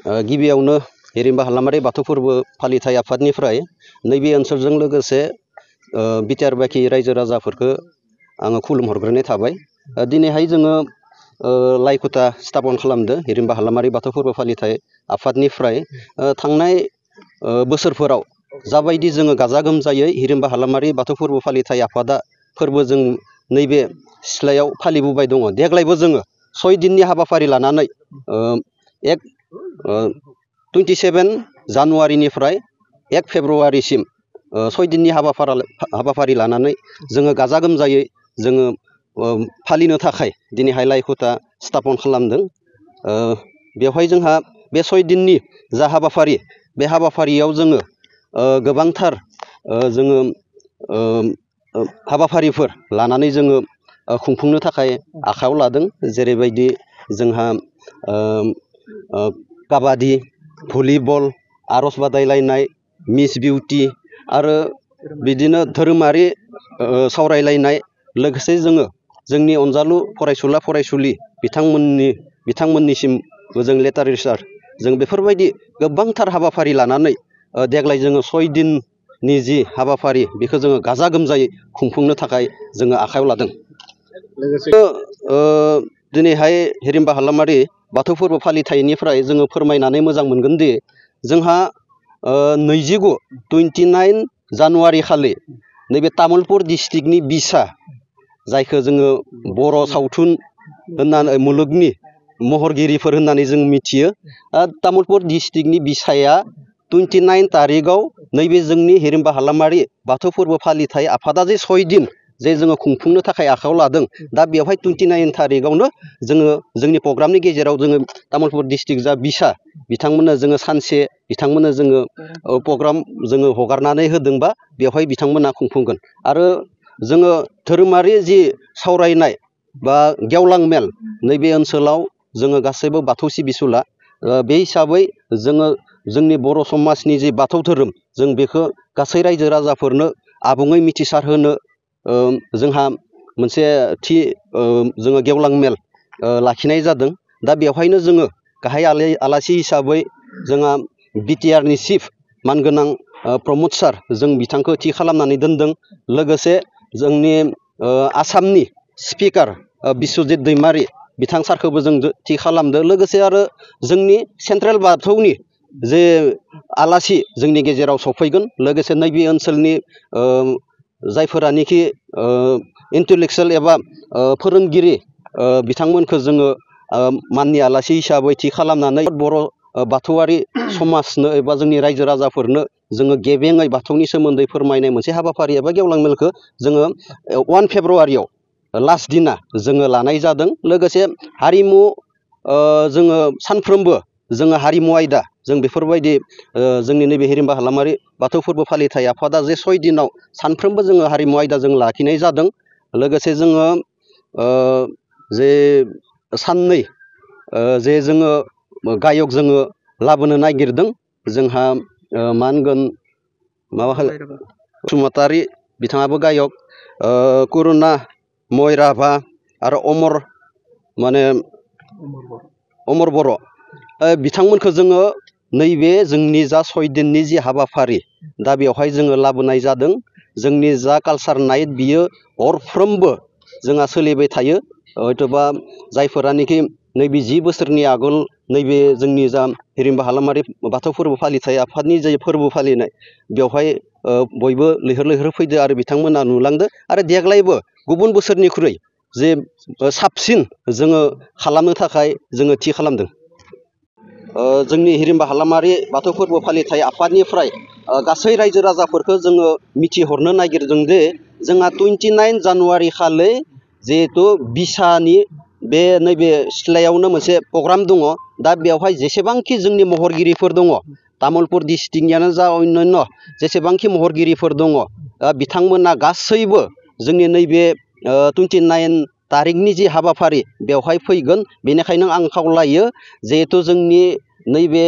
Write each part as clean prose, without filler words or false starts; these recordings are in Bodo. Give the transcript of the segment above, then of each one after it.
गिबियावनो हिरिम्बा हालामारि बाथौ फोरबो फालिथाय आफादनिफ्राय नैबे ओनसोलजों लोगोसे बिटिआर बाखि रायजो राजाफोरखौ आङो खुलुमहरग्रोनाय थाबाय। दिनैहाय जोङो लाइखुथा स्थापन खालामदो हिरिम्बा हालामारि बाथौ फोरबो फालिथाय आफादनिफ्राय थांनाय बोसोरफोराव जाबायदि जोङो गाजा गोमजायै हिरिम्बा हालामारि बाथौ फोरबो फालिथाय आफादा फोरबो जों नैबे सिथ्लायाव फालिबोबाय दङ। देग्लायबो जोङो 6 दिननि हाबाफारि लानानै 27 जानुवारिनिफ्राय 1 फेब्रुवारिसिम 6 दिननि हाबाफारि लानानै जोङो गाजा गोमजायै जोङो फालिनो थाखाय दिनैहाय लाइखुथा स्थापन खालामदों। बेवहाय जोंहा बे 6 दिननि जा हाबाफारि बे हाबाफारियाव जोङो गोबांथार जोङो हाबाफारिफोर लानानै जोङो खुंफुंनो थाखाय आखायाव लादों। जेरैबायदि जोंहा काबादि, भलिबल, आरज बादायलायनाय, मिस बिउटि आरो बिदिनो धोरोमारि सावरायलायनाय, लोगोसे जोङो जोंनि अनजालु फरायसुला फरायसुलि बिथांमोननिसिमबो जों लेटार रिसार्च जों बेफोरबायदि गोबांथार हाबाफारि लानानै देग्लाय जोङो 6 दिननि जि हाबाफारि बेखौ जोङो गाजा गोमजायै खुंफुंनो थाखाय जोङो आखायाव लादों। लोगोसे दिनैहाय हिरिम्बा हालामारि बाथौ फोरबो फालिथायनिफ्राय जोङो फोरमायनानै मोजां मोनगोन दि जोंहा 29 जानुवारि खालि नैबे तामुलपुर डिस्ट्रिक्टनि बिसा, जायखौ जोङो बर' सावथुन होननानै मुलुगनि महरगिरिफोर होननानै जों मिथियो, तामुलपुर डिस्ट्रिक्टनि बिसाया 29 तारिखआव नैबे जोंनि हिरिम्बा हालामारि बाथौ फोरबो फालिथाय आफादा जे 6 दिन जे जोङो खुंफुंनो थाखाय आखायाव लादों, दा बेवहाय 29 तारिखआवनो जोङो जोंनि प्रग्रामनि गेजेराव जोङो तामुलपुर डिस्ट्रिक्ट जा बिसा बिथांमोननो जोङो सानसे बिथांमोननो जोङो प्रग्राम जोङो हगारनानै होदोंबा बेवहाय बिथांमोना खुंफुंगोन। आरो जोङो धोरोमारि जि सावरायनाय बा गेवलां मेल नैबे ओनसोलाव जोङो गासैबो बाथौ सिबिसुला, बे हिसाबै जोङो जोंनि बर' समाजनि जि बाथौ धोरोम जों बेखौ गासै रायजो राजाफोरनो आबुङै मिथिसार होनो जोंहा मोनसे थि जोङो गेवलां मेल लाखिनाय जादों। दा बेवहायनो जोङो गाहाय आलासि हिसाबै जोंहा बिटिआरनि चिफ मानगोनां प्रमद सार जों बिथांखौ थि खालामनानै दोनदों। लोगोसे जोंनि आसामनि स्पिकार बिस्वजित दैमारि बिथां सारखौबो जों थि खालामदों। लोगोसे आरो जोंनि सेन्ट्रेल बाथौनि जे आलासि जोंनि गेजेराव सफैगोन, लोगोसे नैबे ओनसोलनि जायफोरानोखि इन्टेलेक्सुयेल एबा फोरोंगिरि बिथांमोनखौ जोङो माननि आलासि हिसाबै थि खालामनानै बर' बाथौआरि समाजनो एबा जोंनि रायजो राजाफोरनो जोङो गेबेङै बाथौनि सोमोन्दै फोरमायनाय मोनसे हाबाफारि एबा गेवलां मेलखौ जोङो 1 फेब्रुवारियाव लास्ट दिना जोङो लानाय जादों। लोगोसे हारिमु जोङो सानफ्रोमबो जोङो हारिमु आयदा जों बेफोरबायदि जोंनि नैबे हिरिम्बा हालामारि बाथौ फोरबो फालिथाय आफादा जे 6 दिनाव सानफ्रोमबो जोङो हारिमु आयदा जों लाखिनाय जादों। लोगोसे जोङो जे साननै जे जोङो गायक जोङो लाबोनो नागिरदों, जोंहा मा होनगोन बसुमतारी बिथाङाबो गायक, करुना मयराभा आरो अमर बर' बिथांमोनखौ जोङो नैबे जोंनि जा 6 दिननि जि हाबाफारि दा बेवहाय जोङो लाबोनाय जादों। जोंनि जा कालचार नाइट बियो हरफ्रोमबो जोंहा सोलिबाय थायो। हयथ'बा जायफोरानोखि नैबे 10 बोसोरनि आगोल नैबे जोंनि जा हिरिम्बा हालामारि बाथौ फोरबो फालिथाय आफादनि जे फोरबो फालिनाय बेवहाय बयबो लैहोर लैहोर फैदो आरो बिथांमोना नुलांदो। आरो देग्लायबो गुबुन बोसोरनिख्रुइ जे साबसिन जोङो खालामनो थाखाय जोङो थि खालामदों। जोंनि हिरिम्बा हालामारि बाथौ फोरबो फालिथाय आफादनिफ्राय गासै रायजो राजाफोरखौ जोङो मिथिहरनो नागिरदों जे जोंहा 29 जानुवारि खालि जिहेथु बिसानि बे नैबे सिथ्लायावनो मोनसे प्रग्राम दङ। दा बेवहाय जेसेबांखि जोंनि महरगिरिफोर दङ, तामुलपुर डिस्ट्रिक्टनियानो जा अन्यान्य जेसेबांखि महरगिरिफोर दङ, बिथांमोना गासैबो जोंनि नैबे 29 तारिखनि जि हाबाफारि बेवहाय फैगोन। बेनिखायनो आं खावलायो जिहेथु जोंनि नैबे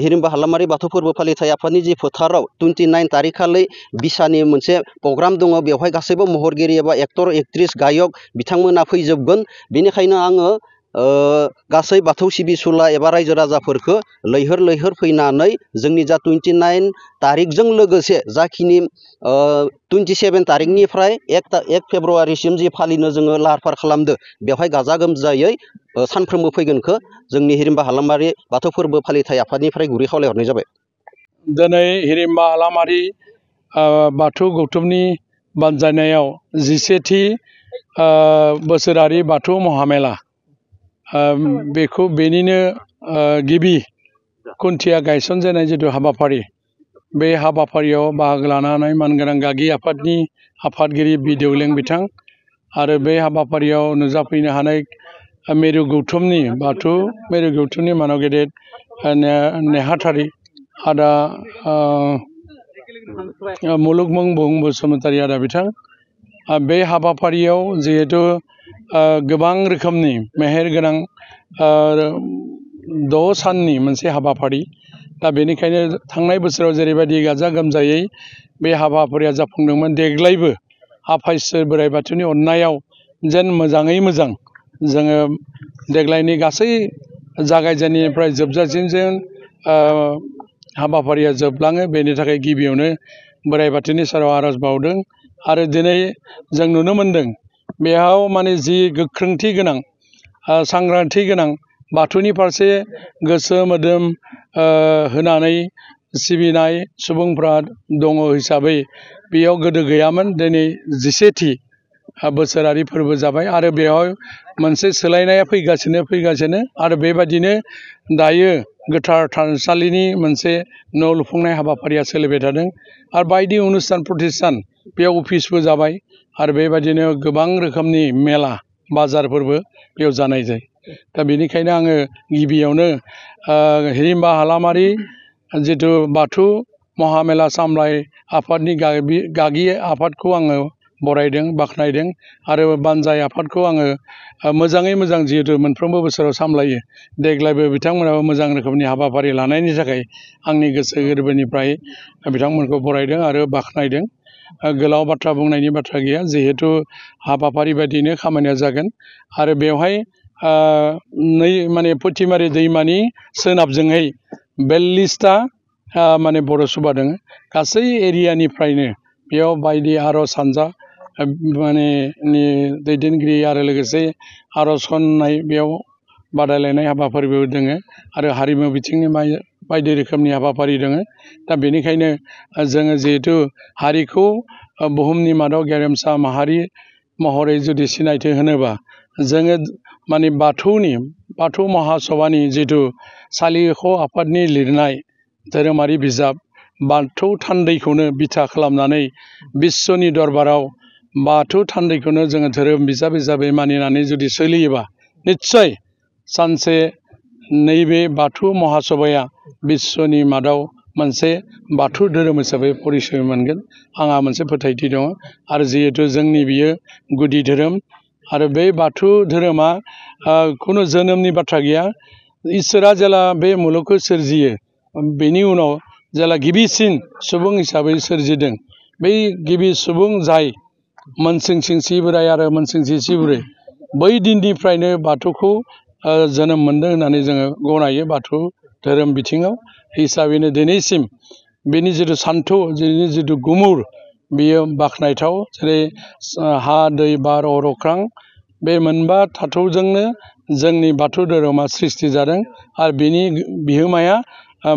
हिरिम्बा हालामारि बाथौ फोरबो फालिथाय आफादनि जि फोथाराव 29 तारिख खालि बिसानि मोनसे प्रग्राम दङ, बेवहाय गासैबो महरगिरि एबा एक्टर एक्ट्रिस गायक बिथांमोना फैजोबगोन। बेनिखायनो आङो गासै बाथौ सिबिसुला एबा रायजो राजाफोरखौ लैहोर लैहोर फैनानै जोंनि जा 29 तारिखजों लोगोसे जाखिनि 27 तारिखनिफ्राय 1 फेब्रुवारिसिम जि फालिनो जोङो लाहार फाहार खालामदो बेवहाय गाजा गोमजायै सानफ्रोमबो फैगोनखौ जोंनि हिरिम्बा हालामारि बाथौ फोरबो फालिथाय आफादनिफ्राय गुरै खावलायहरनाय जाबाय। दिनै हिरिम्बा हालामारि बाथौ गौथुमनि बानजायनायाव 11थि बोसोरारि बाथौ महामेला बेखौ बेनिनो गिबि खुन्थिया गायसनजेननाय जिथु हाबाफारि बे हाबाफारियाव बाहागो लानानै मानगोनां गागि आफादनि आफादगिरि बि देवलें बिथां आरो बे हाबाफारियाव नुजाफैनो हानाय मेरु गौथुमनि बाथौ मेरु गौथुमनि मानव गेदेर नेहाथारि आदा मुलुगमुं बुहुम बसुमतारी आदा बिथां बे हाबाफारियाव जिहेतु गोबां रोखोमनि मेहेर गोनां 6 साननि मोनसे हाबाफारि दा बेनिखायनो थांनाय बोसोराव जेरैबायदि गाजा गोमजायै बे हाबाफारिया जाफुंदोंमोन देग्लायबो आफा इसोर बोराइ बाथौनि अननायाव जेन मोजाङै मोजां जोङो देग्लायनि गासै जागायजेननायनिफ्राय जोबजासिम जेन हाबाफारिया जोबलाङो बेनि थाखाय गिबियावनो बोराइ बाथौनि सेराव आरज बावदों आरो दिनै जों नुनो मोनदों बेयाव माने जि गोख्रोंथि गोनां सांग्रांथि गोनां बाथौनि फारसे गोसो मोदोम होनानै सिबिनाय सुबुंफ्रा दङ हिसाबै बेयाव गोदो गैयामोन दिनै 11थि बोसोरारि फोरबो जाबाय आरो बेयाव मोनसे सोलायनाया फैगासिनो आरो बेबायदिनो दायो गोथार थानसालिनि मोनसे न' लुफुंनाय हाबाफारिया सोलिबाय थादों आरो बायदि अनुस्थान प्रतिष्ठान बेयाव अफिसबो जाबाय आरो बेबायदिनो गोबां रोखोमनि मेला बाजारफोरबो बेयाव जानाय जायो दा बेनिखायनो आङो गिबियावनो हिरिम्बा हालामारि जिथु बाथौ महामेला सामलाय आफादनि गागि आफादखौ आङो बरायदों बाख्नायदों आरो बानजाय आफादखौ आङो मोजाङै मोजां जिहेतु मोनफ्रोमबो बोसोराव सामलायो देग्लायबो बिथांमोनाबो मोजां रोखोमनि हाबाफारि लानायनि थाखाय आंनि गोसो गोरबोनिफ्राय बिथांमोनखौ बरायदों आरो बाख्नायदों गोलाव बाथ्रा बुंनायनि बाथ्रा गैया जिहेतु हाबाफारि बायदिनो खामानिया जागोन आरो बेवहाय माने फुथिमारि दैमानि सोनाबजोंहाय 42टा माने बर' सभा दङ गासै एरियानिफ्रायनो बेयाव बायदि आर'ज हानजा माने दैदेनगिरि आरो लोगोसे आर'ज खननाय बेयाव बादायलायनाय हाबाफारिबो दङ आरो हारिमु बिथिंनि बायदि रोखोमनि हाबाफारि दङ दा बेनिखायनो जोङो जिहेतु हारिखौ बुहुमनि मादाव गेरेमसा माहारि महरै जुदि सिनायथि होनोबा जोङो माने बाथौ महासभानि जिथु सालिख' आफादनि लिरनाय धोरोमारि बिजाब बाथौ थान्दैखौनो बिथा खालामनानै बिश्वनि दरबाराव बाथौ थान्दैखौनो जोङो धोरोम बिजाब हिसाबै मानिनानै जुदि सोलियोबा निस्सय सानसे नैबे बाथौ महासभाया बिश्वनि मादाव मोनसे बाथौ धोरोम हिसाबै परिचय मोनगोन आंहा मोनसे फोथायथि दङ आरो जिहेतु जोंनि बियो गुदि धोरोम आरो बे बाथौ धोरोमा खुनु जोनोमनि बाथ्रा गैया इसोरा जेला बे मुलुगखौ सोरजियो बेनि उनाव जेला गिबिसिन सुबुं हिसाबै सोरजिदों बै गिबि सुबुं जाय मोनसिंसिं सि बोराइ आरो मोनसिंसिं सि बुरै बै दिननिफ्रायनो बाथौखौ जोनोम मोनदों होननानै जोङो गनायो बाथौ धोरोम बिथिङाव हिसाबैनो दिनैसिम बेनि जिथु सान्थौ जिथु गुमुर बियो बाख्नायथाव जेरै हा दै बार अर अख्रां बे मोनबा थाथौजोंनो जोंनि बाथौ धोरोमा सृष्टि जादों आरो बिनि बिहोमाया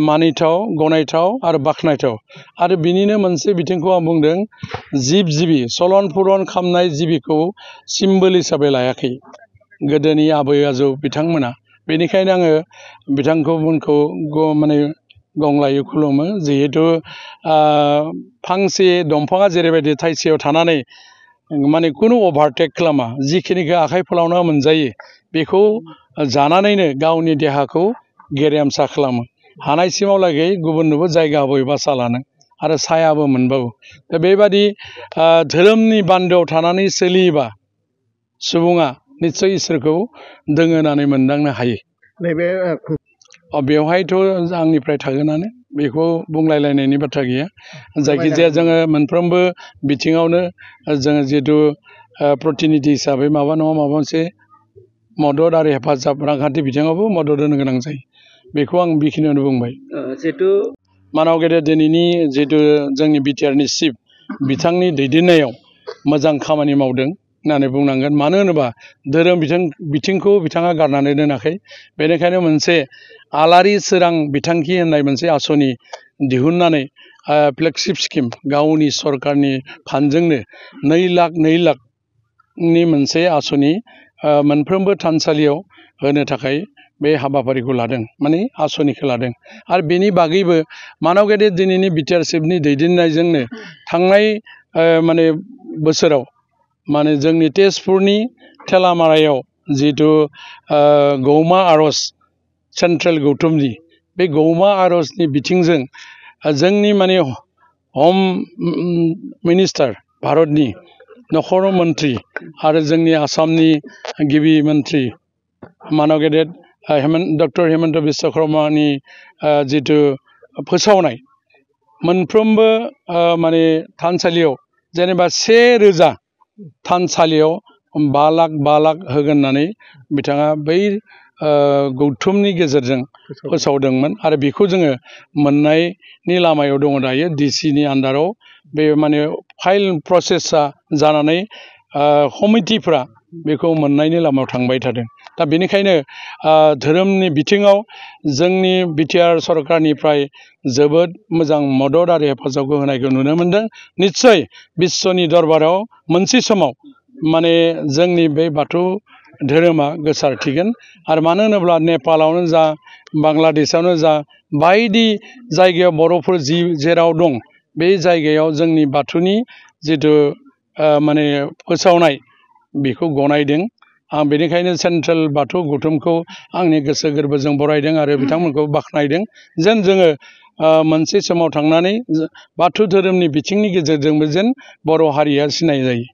मानिथाव गनायथाव आरो बाख्नायथाव आरो बिनिनो मोनसे बिथिंखौ आं बुंदों जिब जिबि सलन पुरन खालामनाय जिबिखौ सिम्बोल हिसाबै लायाखै गोदोनि आबै आजौ बिथांमोना बेनिखायनो आङो बिथांमोनखौ माने गंलायै खुलुमो जिहेतु फांसे दंफाङा जेरैबायदि थाइसेयाव थानानै माने खुनु अभारटेक खालामा जिखिनिखौ आखाइ फोलावना मोनजायो बेखौ जानानैनो गावनि देहाखौ गेरेमसा खालामो हानायसिमावलागै गुबुननोबो जायगा होयो बासा लानो आरो सायाबो मोनबावो दा बेबादि धोरोमनि बान्दोआव थानानै सोलियोबा सुबुङा निस्सय इसोरखौ दोङो होननानै मोनदांनो हायो नैबे बेवहायथ' आंनिफ्राय थागोनानो बेखौ बुंलायलायनायनि बाथ्रा गैया जायखिजाया जोङो मोनफ्रोमबो बिथिङावनो जोङो जिहेतु प्रतिनिधि हिसाबै माबा नङा माबा मोनसे मदद आरो हेफाजाब रांखान्थि बिथिङावबो मदद होनो गोनां जायो बेखौ आं बेखिनियावनो बुंबाय जिहेथु मानाव गेदेर दिनैनि जिहेतु जोंनि बिटिआरनि चिफ बिथांनि दैदेननायाव मोजां खामानि मावदों होननानै बुंनांगोन मानो होनोबा धोरोम बिथिंखौ बिथाङा गारनानै दोनाखै बेनिखायनो मोनसे आलारि सोरां बिथांखि होननाय मोनसे आसनि दिहुननानै फ्लेगशिप स्किम गावनि सरकारनि फान्डजोंनो 2 लाखनि मोनसे आसनि मोनफ्रोमबो थानसालियाव होनो थाखाय बे हाबाफारिखौ लादों माने आसनिखौ लादों आरो बेनि बागैबो मानाव गेदेर दिनैनि बिटिआर चिफनि दैदेननायजोंनो थांनाय माने बोसोराव माने जोंनि तेजपुरनि थेलामारायाव जिहेतु गौमा आरज सेन्ट्रेल गौथुमनि बे गौमा आरजनि बिथिंजों जोंनि माने हम मिनिस्टार भारतनि नखर मन्त्रि आरो जोंनि आसामनि गिबि मन्त्रि मानाव गेदेर डक्टर हेमन्त बिश्व शर्मानि जितु फोसावनाय मोनफ्रोमबो माने थानसालियाव जेनेबा 1000 थानसालियाव 5 लाख होगोन होननानै बिथाङा बै गौथुमनि गेजेरजों फोसावदोंमोन आरो बेखौ जोङो मोननायनि लामायाव दङ दायो डिसिनि आन्डाराव बे माने फाइल प्रसेसा जानानै कमिटिफ्रा बेखौ मोननायनि लामायाव थांबाय थादों दा बेनिखायनो धोरोमनि बिथिङाव जोंनि बिटिआर सरकारनिफ्राय जोबोद मोजां मदद आरो हेफाजाबखौ होनायखौ नुनो मोनदों निस्सय बिश्वनि दरबाराव मोनसे समाव माने जोंनि बे बाथौ धोरोमा गोसारथिगोन आरो मानो होनोब्ला नेपालावनो जा बांलादेशआवनो जा बायदि जायगायाव बर'फोर जेराव दं बे जायगायाव जोंनि बाथौनि जितु माने फोसावनाय बेखौ गनायदों आं बेनिखायनो सेन्ट्रेल बाथौ गौथुमखौ आंनि गोसो गोरबोजों बरायदों आरो बिथांमोनखौ बाख्नायदों जेन जोङो मोनसे समाव थांनानै बाथौ धोरोमनि बिथिंनि गेजेरजोंबो जेन बर' हारिया सिनाय जायो।